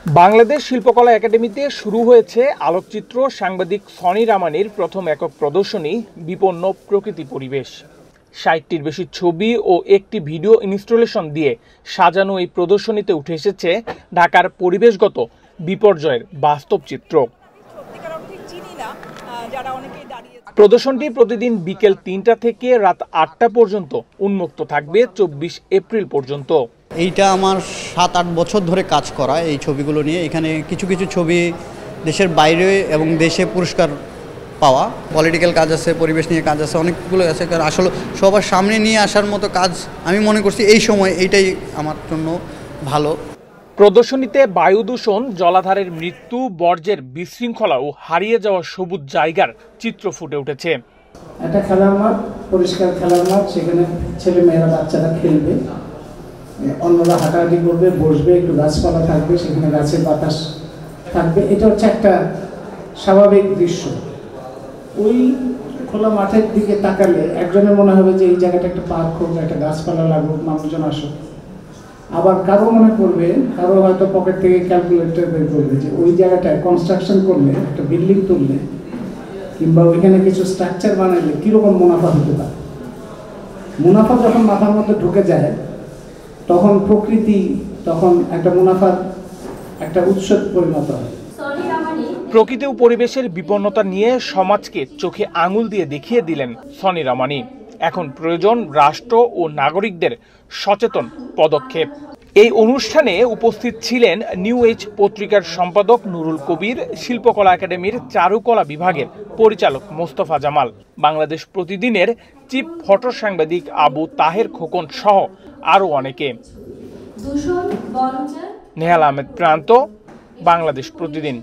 বাংলাদেশ শিল্পকলা একাডেমিতে শুরু হয়েছে আলোকচিত্র সাংবাদিক সনি রামানির প্রথম একক প্রদর্শনী বিপন্ন প্রকৃতি পরিবেশ। ৬০টির বেশি ছবি ও একটি ভিডিও ইনস্টলেশন দিয়ে সাজানো এই প্রদর্শনীতে উঠে এসেছে ঢাকার পরিবেশগত বিপর্যয়ের বাস্তব চিত্র। প্রদর্শনটি প্রতিদিন বিকেল ৩টা থেকে রাত ৮টা পর্যন্ত উন্মুক্ত থাকবে ২৪ এপ্রিল পর্যন্ত। এইটা আমার ৭-৮ বছর ধরে কাজ করা এই ছবিগুলো নিয়ে। এখানে কিছু কিছু ছবি দেশের বাইরে এবং দেশে পুরস্কার পাওয়া, পলিটিক্যাল কাজ আছে, পরিবেশ নিয়ে কাজ আছে, অনেকগুলো আছে। কারণ আসলে সবার সামনে নিয়ে আসার মতো কাজ আমি মনে করছি এই সময় এইটাই আমার জন্য ভালো। প্রদর্শনীতে বায়ু দূষণ, জলাধারের মৃত্যু, বর্জ্যের বিশৃঙ্খলা ও হারিয়ে যাওয়া সবুজ জায়গার চিত্র ফুটে উঠেছে। একটা খেলার মাঠ, পরিষ্কার খেলার মাঠ, সেখানে ছেলে মেয়েরা বাচ্চারা খেলবে, অন্যরা হাঁটাহাঁটি করবে, বসবে, একটু গাছপালা থাকবে, সেখানে গাছের বাতাস থাকবে। এটা হচ্ছে একটা স্বাভাবিক দৃশ্য। ওই খোলা মাঠের দিকে তাকালে একজনের মনে হবে যে এই জায়গাটা একটা পার্ক হোক, একটা গাছপালা লাগুক, মানুষজন আসুক। আবার কারো মনে করবে, কারো হয়তো পকেট থেকে ক্যালকুলেটর বের করবে যে ওই জায়গাটায় কনস্ট্রাকশন করলে, একটা বিল্ডিং তুললে কিংবা ওইখানে কিছু স্ট্রাকচার বানাইলে কীরকম মুনাফা হতে পারে। মুনাফা যখন মাথার মধ্যে ঢুকে যায় তখন প্রকৃতি তখন একটা মুনাফার একটা উৎসব পরিণত হয়। প্রকৃতি ও পরিবেশের বিপন্নতা নিয়ে সমাজকে চোখে আঙুল দিয়ে দেখিয়ে দিলেন সনি রামানি। এখন প্রয়োজন রাষ্ট্র ও নাগরিকদের সচেতন পদক্ষেপ। এই অনুষ্ঠানে উপস্থিত ছিলেন নিউ এজ পত্রিকার সম্পাদক নুরুল কবির, শিল্পকলা একাডেমির চারুকলা বিভাগের পরিচালক মোস্তফা জামাল, বাংলাদেশ প্রতিদিনের চিফ ফটো সাংবাদিক আবু তাহের খোকন সহ আরও অনেকে। নেহাল আহমেদ প্রান্ত, বাংলাদেশ প্রতিদিন।